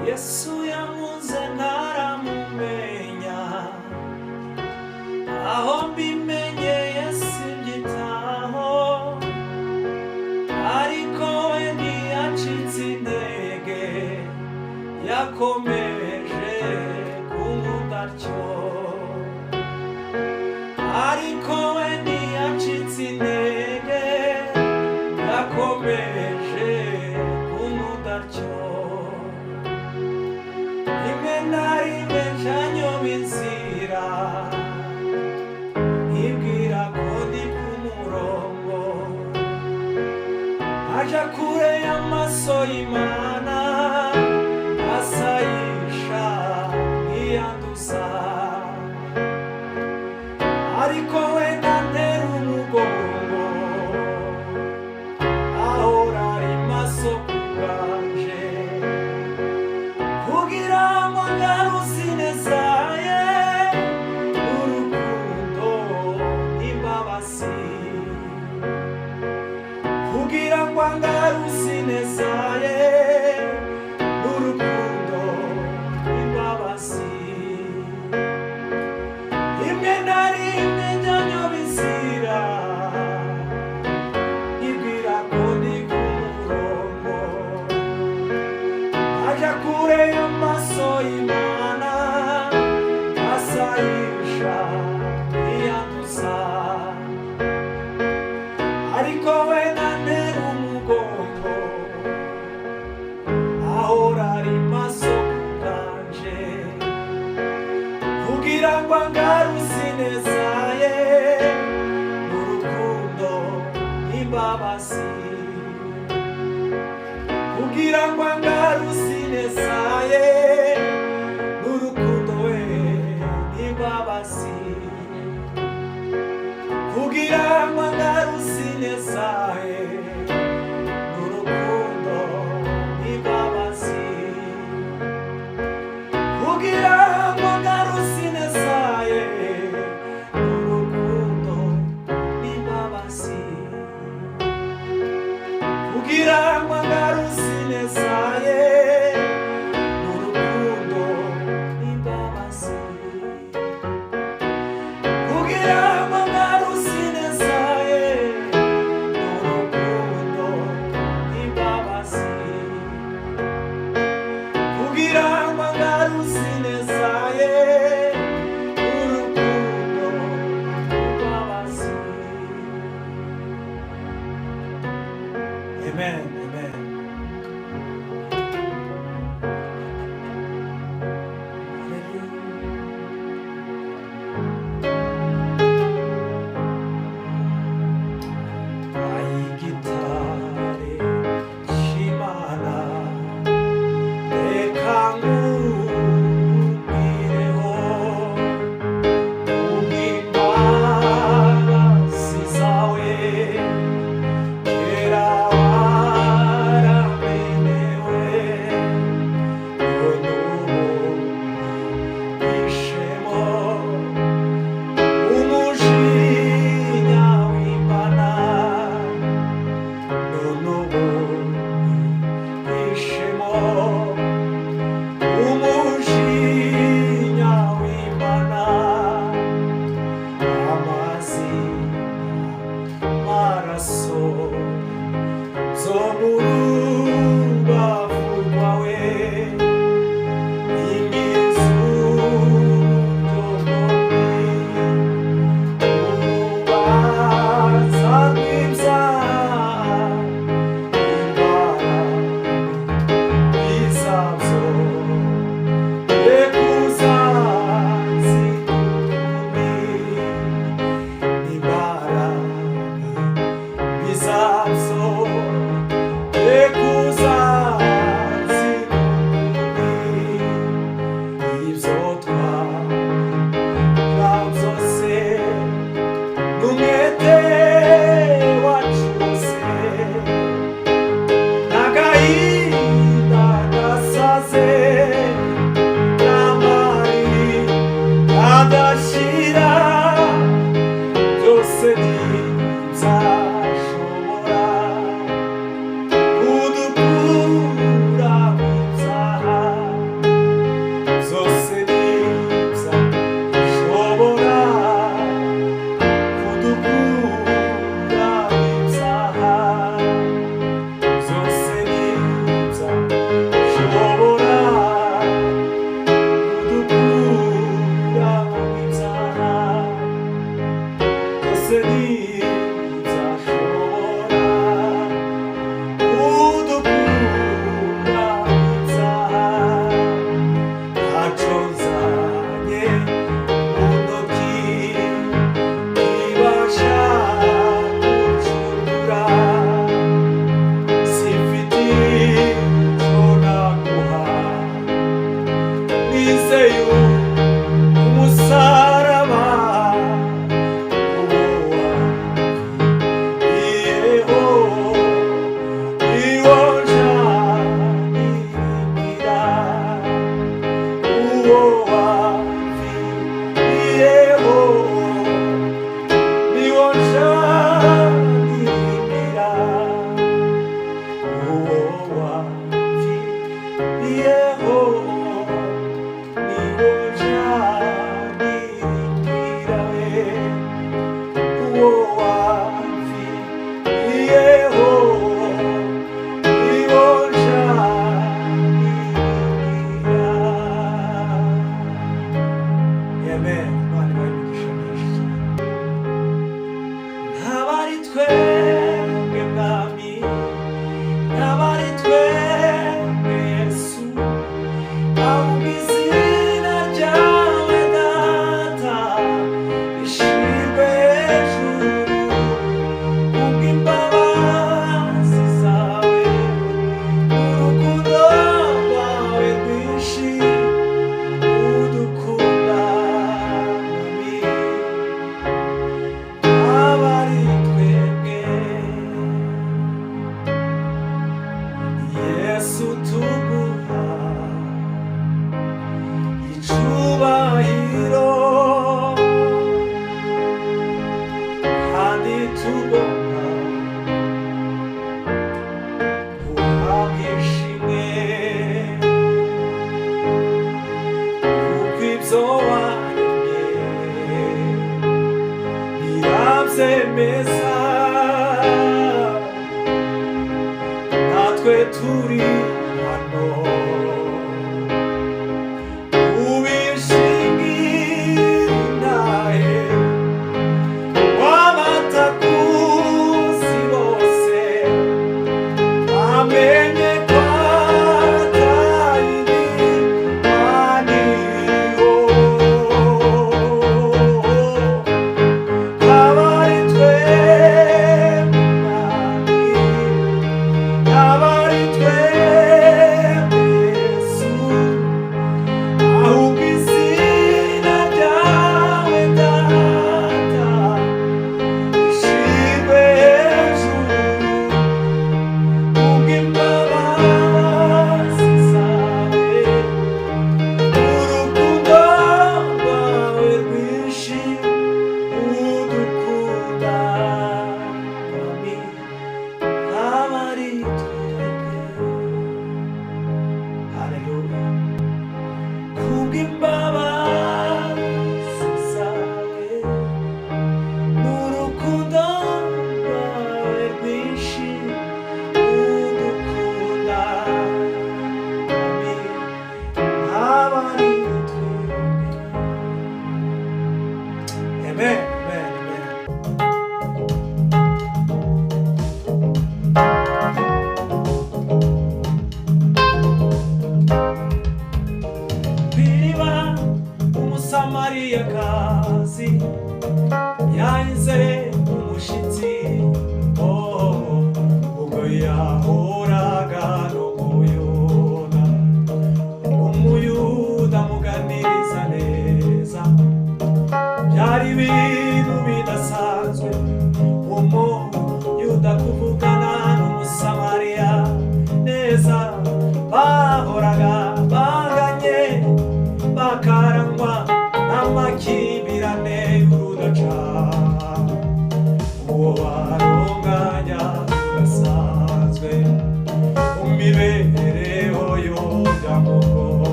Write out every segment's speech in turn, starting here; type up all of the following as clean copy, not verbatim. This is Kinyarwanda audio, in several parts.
Yesu yamuze ntaramumenya, aho mbimenyeye simbyitaho, ariko we ntiyacitse intege, yakomeje kunkunda atyo. Ariko we ntiyacitse intege, yakomeje kunkunda atyo. Rimwe na rimwe njanyoba inzira, nkibwira ko ndi ku murongo, aja kure y'amaso y'Imana, asayisha nkiyanduza. Ariko we ntantera umugongo, ahora ari maso ku bwanje, kugira ngo angaruze ineza ye, n'urukundo n'imbabazi. Kugira ngo angaruze ineza ye, n'urukundo n'imbabazi. Rimwe na rimwe njanyoba inzira, nkibwira ko ndi ku murongo, aja kure y'amaso y'Imana, asayisha nkiyanduza. Ariko we ntantera umugongo, ahora ari maso ku bwanje, kugira ngo angaruze ineza ye, n'urukundo n'imbabazi. Kugira ngo angaruze ineza ye, n'urukundo we n'imbabazi.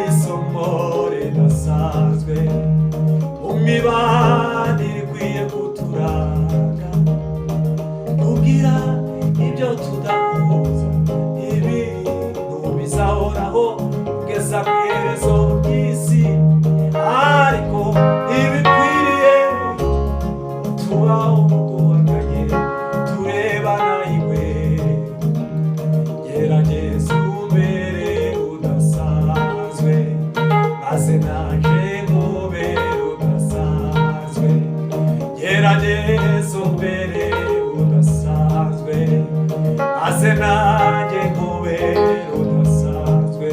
isomo ridasanzwe mu mibanire ikwiye kuturanga. Tugira ibyo tudahuza, ibintu bizahoraho kugeza ku iherezo ry'isi, ariko ntibikwiriye tubaho duhanganye turebana ingwe. Gerageza umbere udasanzwe, maze naje nkubere udasanzwe. Gerageza umbere udasanzwe, maze nanjye nkubere udasanzwe.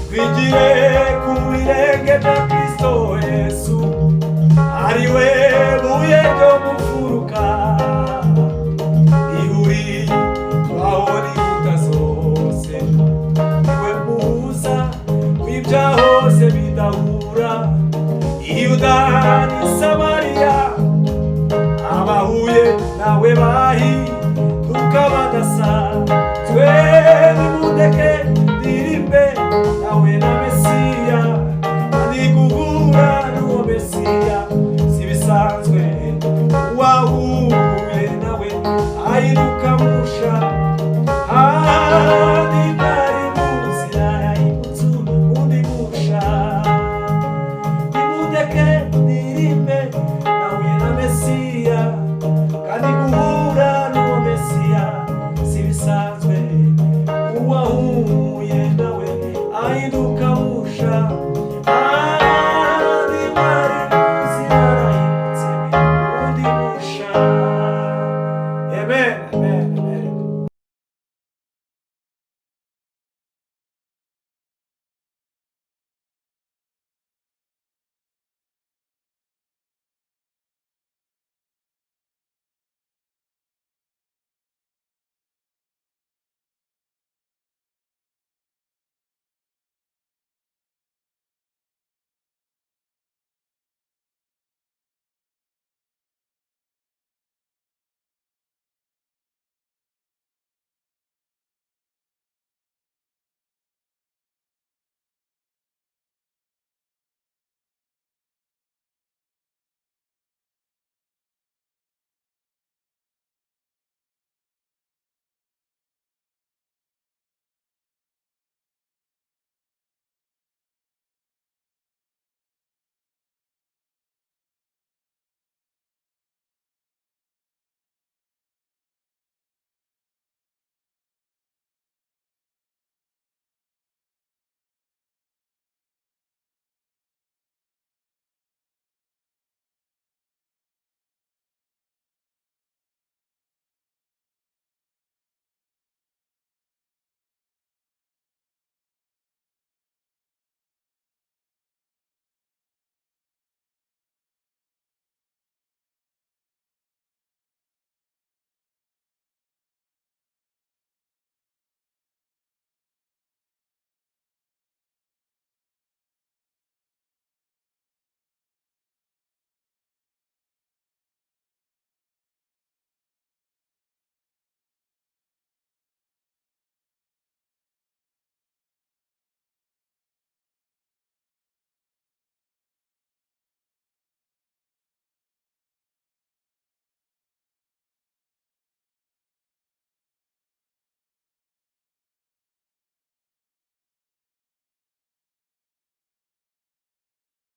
Twigire ku birenge bya Kristo Yesu, ari we buye ryo mu mfuruka, ihuriye twabona imbuto zose. Niwe muhuza w'ibya hose bidahura, Yuda n'i Samariya, abahuye nawe bahinduka badasa. Twe nimundeke ndirimbe nawe na Mesiya, kandi guhura n'uwo Mesiya si bisanzwe. Uwahuye nawe ahinduka musha, kandi bari mu nzira yahindutse undi musha. Nimundeke ndirimbe nawe na Mesiya, kandi guhura n'uwo Mesiya si bisanzwe. Uwahuye nawe ahinduka musha.